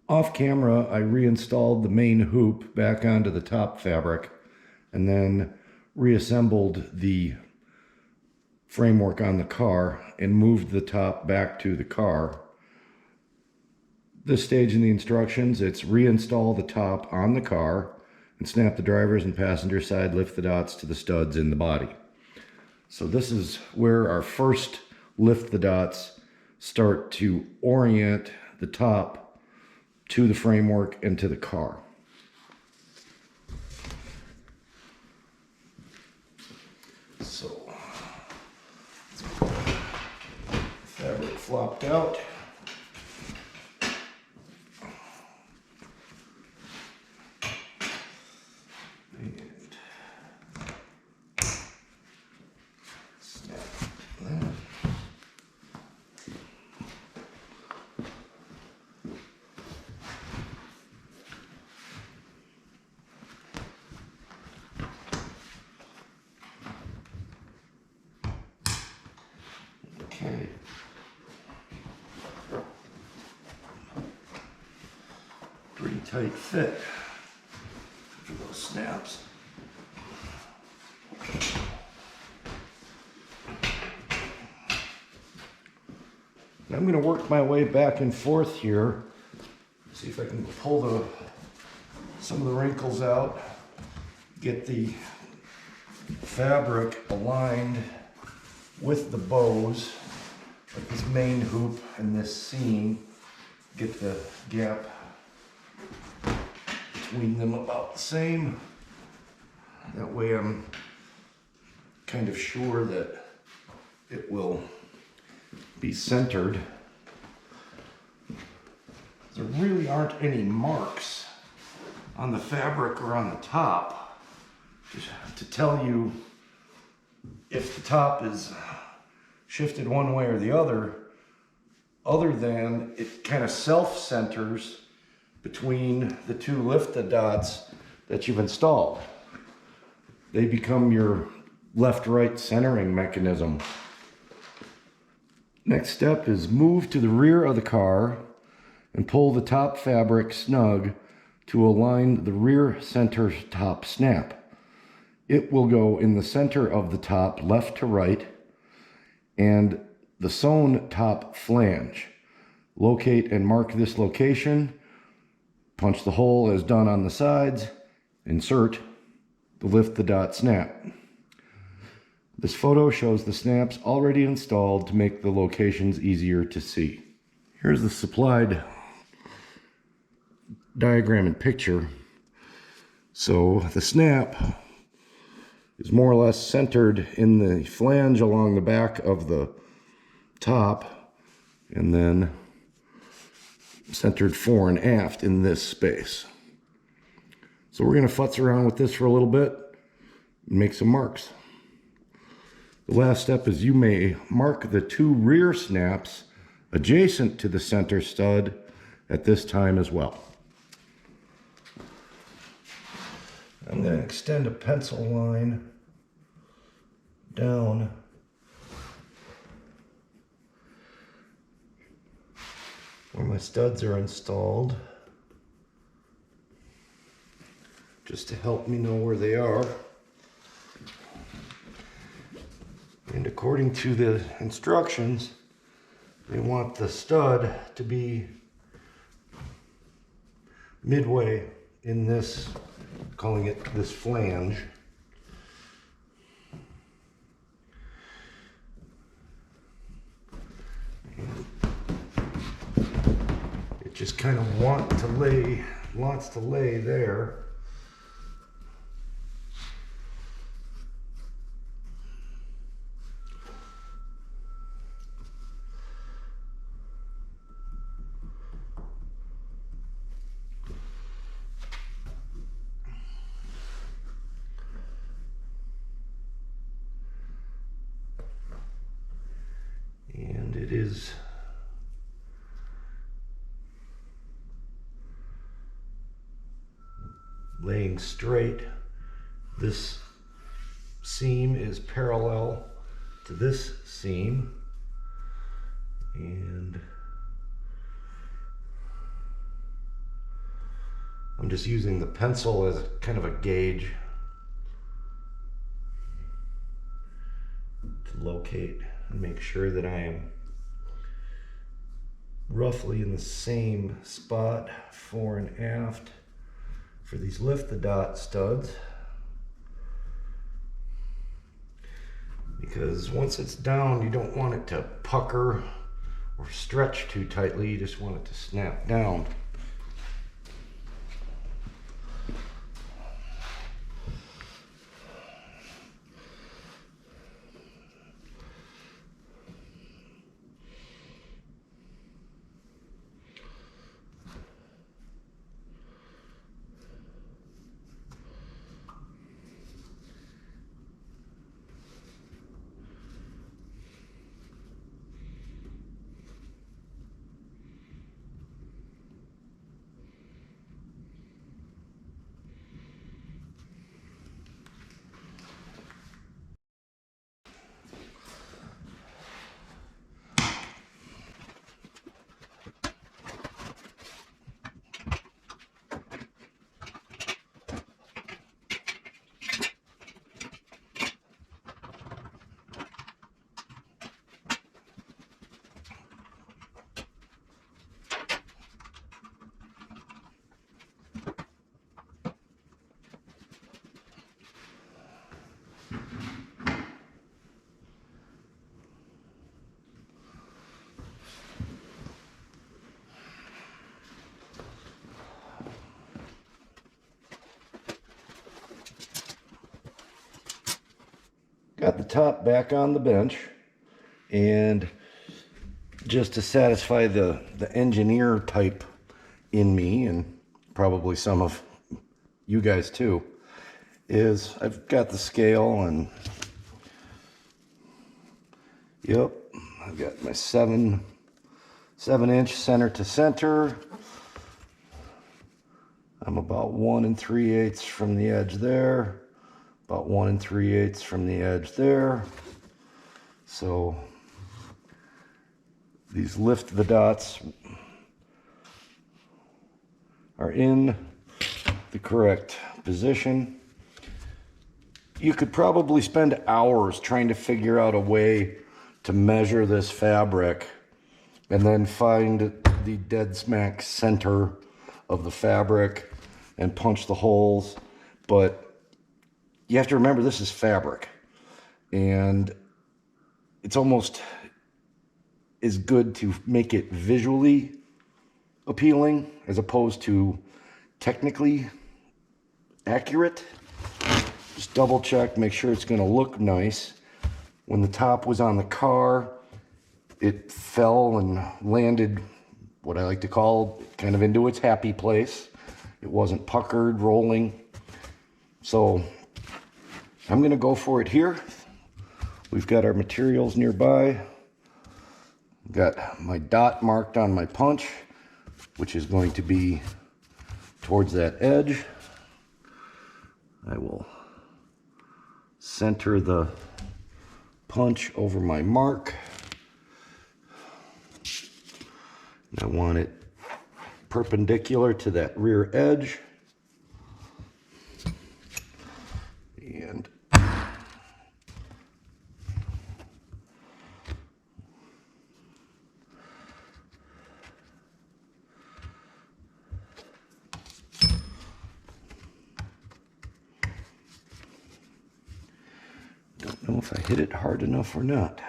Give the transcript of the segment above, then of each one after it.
Off camera, I reinstalled the main hoop back onto the top fabric and then reassembled the framework on the car and moved the top back to the car. This stage in the instructions, it's reinstall the top on the car and snap the driver's and passenger side lift the dots to the studs in the body. So this is where our first lift the dots start to orient the top to the framework and to the car. So fabric flopped out. Okay. Pretty tight fit for those snaps. I'm going to work my way back and forth here. See if I can pull some of the wrinkles out, get the fabric aligned with the bows, like this main hoop and this seam, get the gap between them about the same. That way I'm kind of sure that it will be centered. There really aren't any marks on the fabric or on the top to tell you if the top is shifted one way or the other than it kind of self-centers between the two lift-the dots that you've installed. They become your left-right centering mechanism. Next step is move to the rear of the car and pull the top fabric snug to align the rear center top snap. It will go in the center of the top, left to right, and the sewn top flange. Locate and mark this location, punch the hole as done on the sides, insert the lift the dot snap. This photo shows the snaps already installed to make the locations easier to see. Here's the supplied diagram and picture. So the snap is more or less centered in the flange along the back of the top, and then centered fore and aft in this space. So we're going to futz around with this for a little bit and make some marks. The last step is you may mark the two rear snaps adjacent to the center stud at this time as well. I'm going to extend a pencil line down where my studs are installed, just to help me know where they are. And according to the instructions, they want the stud to be midway in this, calling it this flange. It just kind of wants to lay there. And it is laying straight. This seam is parallel to this seam, and I'm just using the pencil as kind of a gauge to locate and make sure that I am roughly in the same spot fore and aft for these lift the dot studs. Because once it's down, you don't want it to pucker or stretch too tightly, you just want it to snap down. Got the top back on the bench, and just to satisfy the engineer type in me, and probably some of you guys too, is I've got the scale, and yep, I've got my 7-inch center to center. I'm about 1 3/8 from the edge there. About 1 3/8 from the edge there. So these lift the dots are in the correct position. You could probably spend hours trying to figure out a way to measure this fabric and then find the dead smack center of the fabric and punch the holes, but you have to remember this is fabric, and it's almost as good to make it visually appealing as opposed to technically accurate. Just double check, make sure it's going to look nice. When the top was on the car, it fell and landed what I like to call kind of into its happy place. It wasn't puckered, rolling. So I'm going to go for it here. We've got our materials nearby. Got my dot marked on my punch, which is going to be towards that edge. I will center the punch over my mark. And I want it perpendicular to that rear edge. And don't know if I hit it hard enough or not.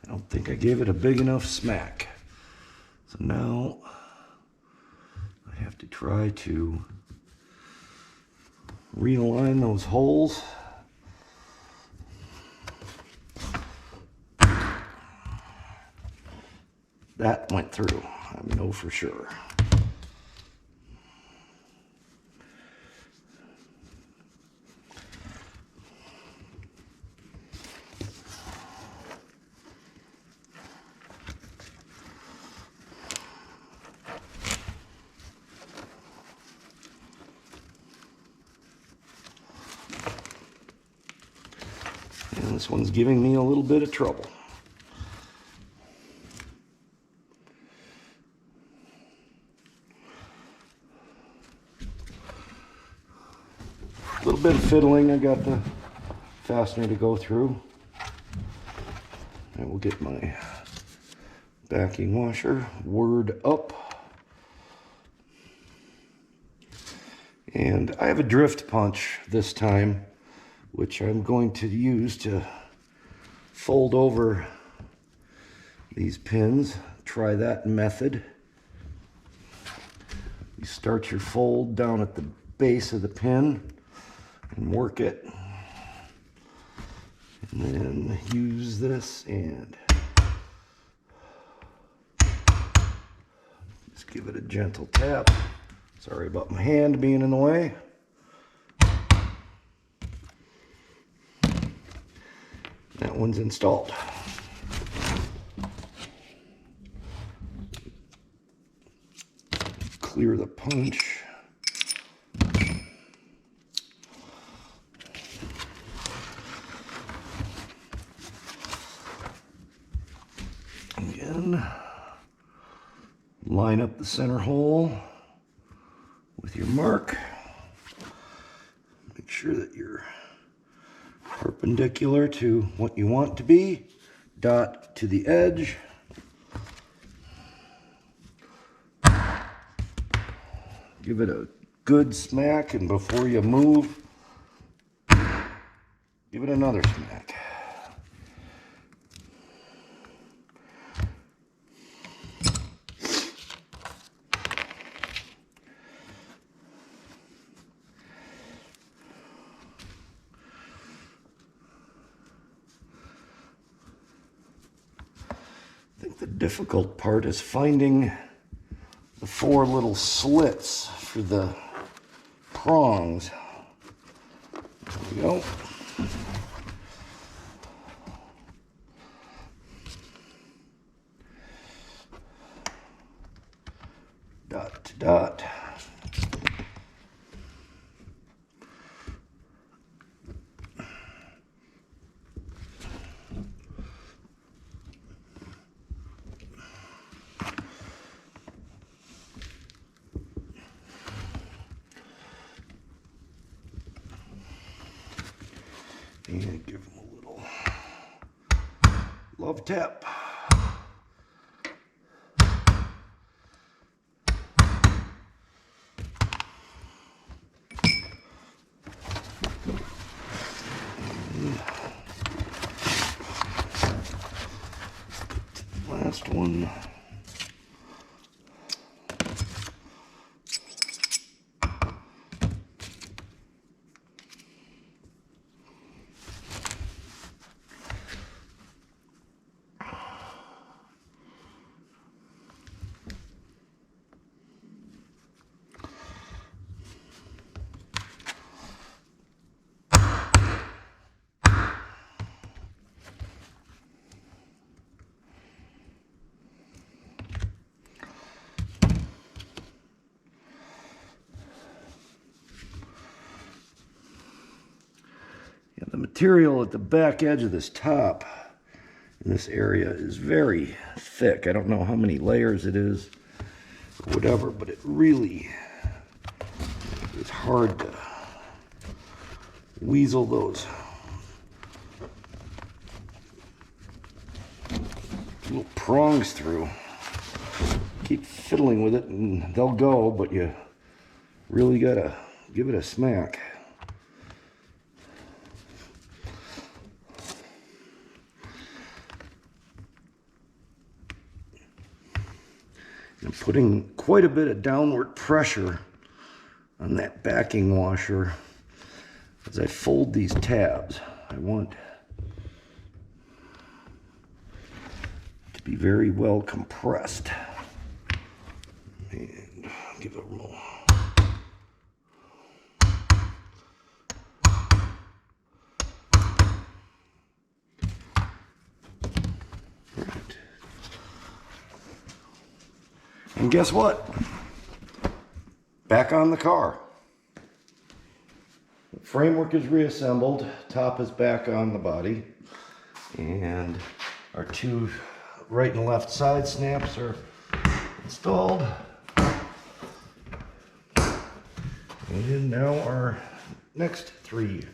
I don't think I gave it a big enough smack. So now I have to try to realign those holes. That went through, I know for sure. And this one's giving me a little bit of trouble. A little bit of fiddling. I got the fastener to go through. I will get my backing washer word up. And I have a drift punch this time, which I'm going to use to fold over these pins. Try that method. You start your fold down at the base of the pin and work it. And then use this and just give it a gentle tap. Sorry about my hand being in the way. That one's installed. Clear the punch. Again, line up the center hole with your mark. Make sure that you're perpendicular to what you want to be. Dot to the edge. Give it a good smack, and before you move, give it another smack. I think the difficult part is finding the 4 little slits for the prongs. There we go. Dot to dot. And give them a little love tap. Last one. The material at the back edge of this top in this area is very thick. I don't know how many layers it is or whatever, but it really is hard to weasel those little prongs through. Keep fiddling with it and they'll go, but you really gotta give it a smack. I'm putting quite a bit of downward pressure on that backing washer as I fold these tabs. I want to be very well compressed. And give it a roll. And guess what? Back on the car. framework is reassembled, top is back on the body, and our two right and left side snaps are installed. And now our next three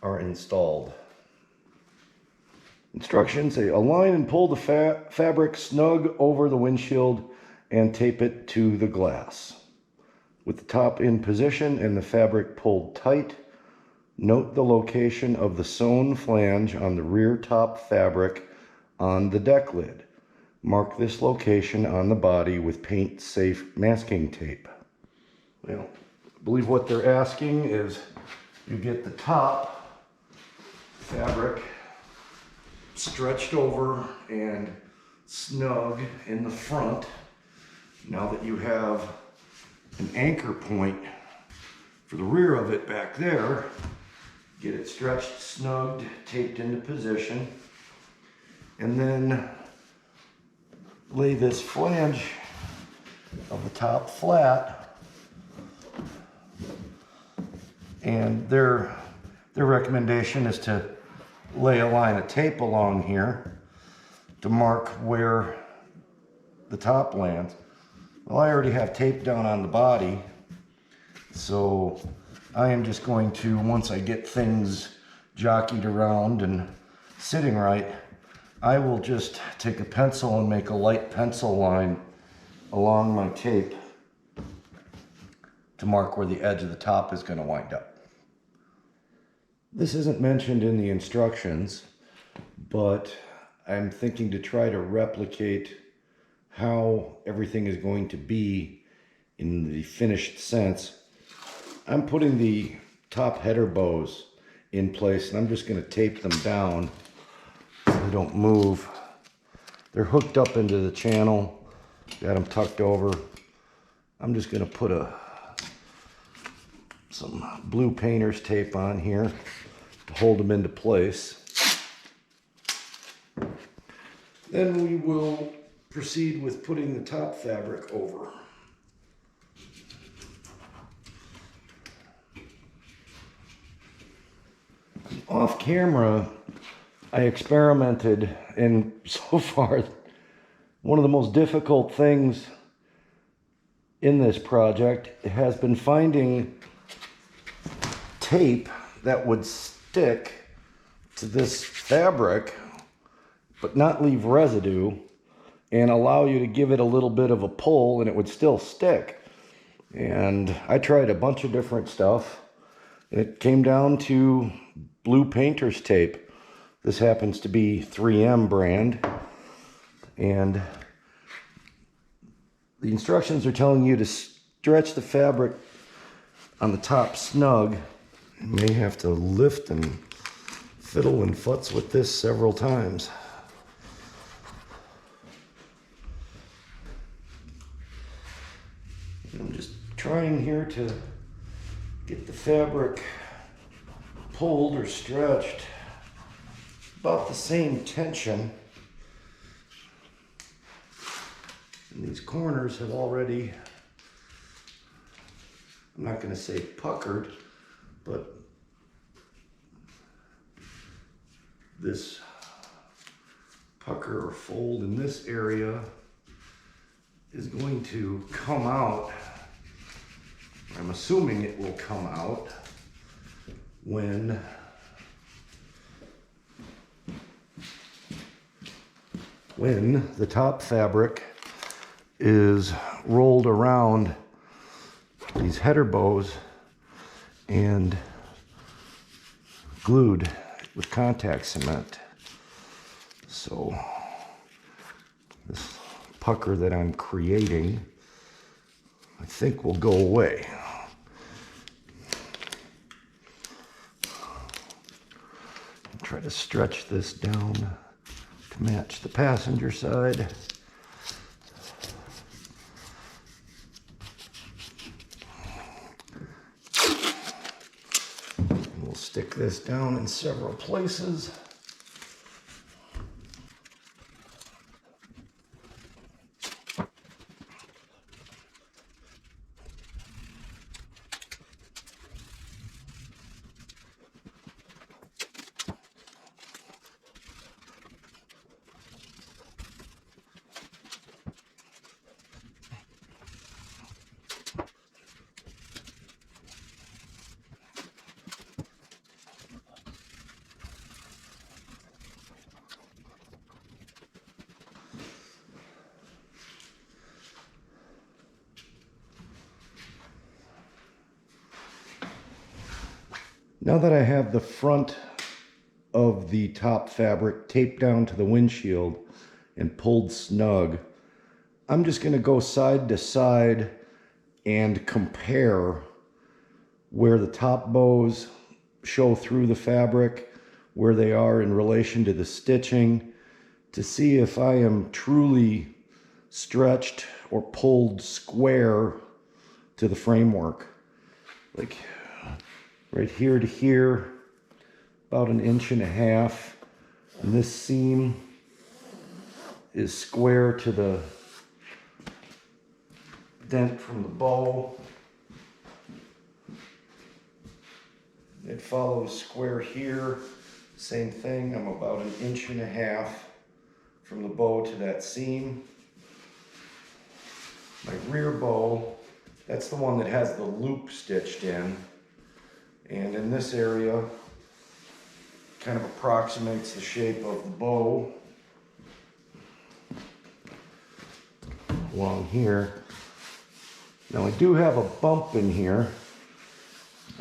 are installed. Instructions say align and pull the fabric snug over the windshield and tape it to the glass. With the top in position and the fabric pulled tight, note the location of the sewn flange on the rear top fabric on the deck lid. Mark this location on the body with paint-safe masking tape. Well, I believe what they're asking is you get the top fabric stretched over and snug in the front. Now that you have an anchor point for the rear of it back there, get it stretched, snugged, taped into position, and then lay this flange of the top flat. And their recommendation is to lay a line of tape along here to mark where the top lands. Well, I already have tape down on the body, so I am just going to, once I get things jockeyed around and sitting right, I will just take a pencil and make a light pencil line along my tape to mark where the edge of the top is going to wind up. This isn't mentioned in the instructions, but I'm thinking to try to replicate how everything is going to be in the finished sense. I'm putting the top header bows in place, and I'm just going to tape them down so they don't move. They're hooked up into the channel, got them tucked over. I'm just going to put some blue painter's tape on here to hold them into place. Then we will proceed with putting the top fabric over. Off camera, I experimented, and so far, one of the most difficult things in this project has been finding tape that would stick to this fabric but not leave residue and allow you to give it a little bit of a pull and it would still stick. And I tried a bunch of different stuff. It came down to blue painter's tape. This happens to be 3M brand, and the instructions are telling you to stretch the fabric on the top snug. You may have to lift and fiddle and futz with this several times. I'm just trying here to get the fabric pulled or stretched about the same tension. And these corners have already, I'm not going to say puckered, but this pucker or fold in this area is going to come out. I'm assuming it will come out when the top fabric is rolled around these header bows and glued with contact cement. So this pucker that I'm creating, I think, will go away. Try to stretch this down to match the passenger side. We'll stick this down in several places. Now that I have the front of the top fabric taped down to the windshield and pulled snug, I'm just going to go side to side and compare where the top bows show through the fabric, where they are in relation to the stitching, to see if I am truly stretched or pulled square to the framework. Like right here to here, about 1.5 inches, and this seam is square to the dent from the bow. It follows square here, same thing. I'm about 1.5 inches from the bow to that seam. My rear bow, that's the one that has the loop stitched in, and in this area kind of approximates the shape of the bow along here. Now I do have a bump in here,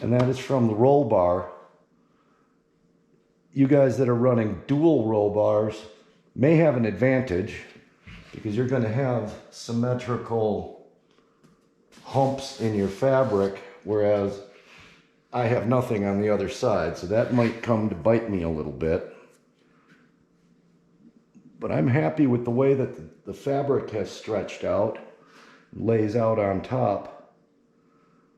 and that is from the roll bar. You guys that are running dual roll bars may have an advantage because you're going to have symmetrical humps in your fabric, whereas I have nothing on the other side, so that might come to bite me a little bit. But I'm happy with the way that the fabric has stretched out, lays out on top.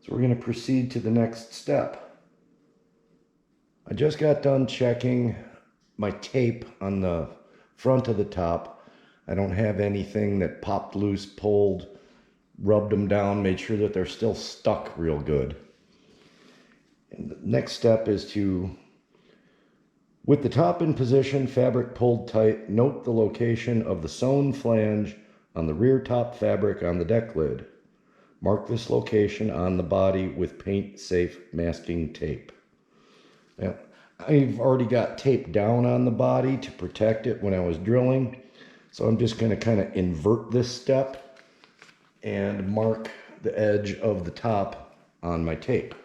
So we're going to proceed to the next step. I just got done checking my tape on the front of the top. I don't have anything that popped loose, pulled, rubbed them down, made sure that they're still stuck real good. And the next step is to, with the top in position, fabric pulled tight, note the location of the sewn flange on the rear top fabric on the deck lid. Mark this location on the body with paint-safe masking tape. Now, I've already got tape down on the body to protect it when I was drilling, so I'm just going to kind of invert this step and mark the edge of the top on my tape.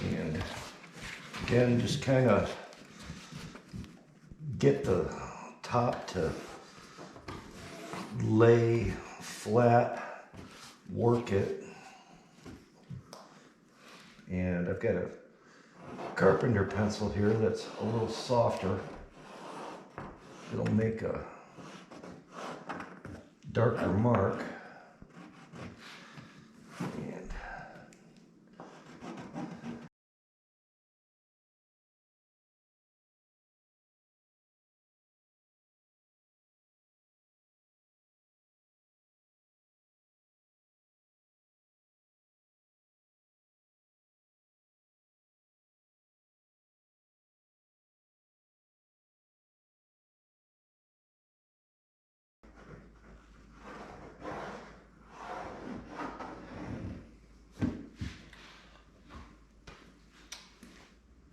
And again, just kind of get the top to lay flat, work it. And I've got a carpenter pencil here that's a little softer. It'll make a darker mark. And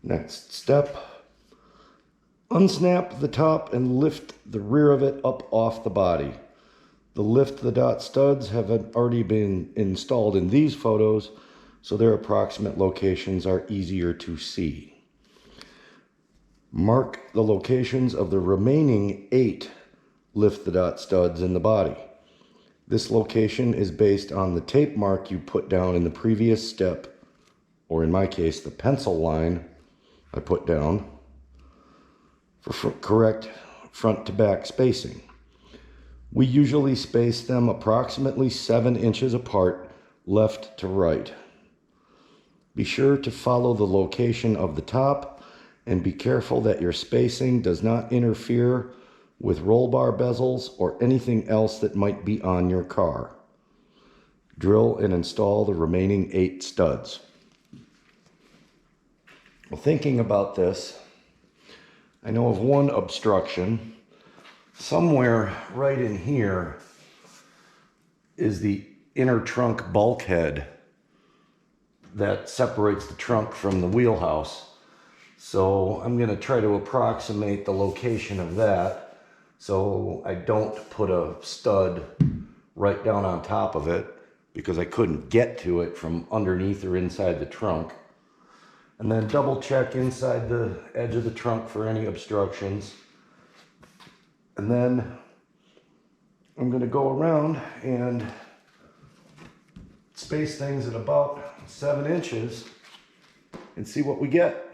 next step, unsnap the top and lift the rear of it up off the body. The lift the dot studs have already been installed in these photos, so their approximate locations are easier to see. Mark the locations of the remaining 8 lift the dot studs in the body. This location is based on the tape mark you put down in the previous step, or in my case, the pencil line I put down for correct front to back spacing. We usually space them approximately 7 inches apart, left to right. Be sure to follow the location of the top and be careful that your spacing does not interfere with roll bar bezels or anything else that might be on your car. Drill and install the remaining 8 studs. Well, thinking about this, I know of one obstruction. Somewhere right in here is the inner trunk bulkhead that separates the trunk from the wheelhouse. So I'm going to try to approximate the location of that so I don't put a stud right down on top of it, because I couldn't get to it from underneath or inside the trunk. And then double check inside the edge of the trunk for any obstructions. And then I'm going to go around and space things at about 7 inches and see what we get.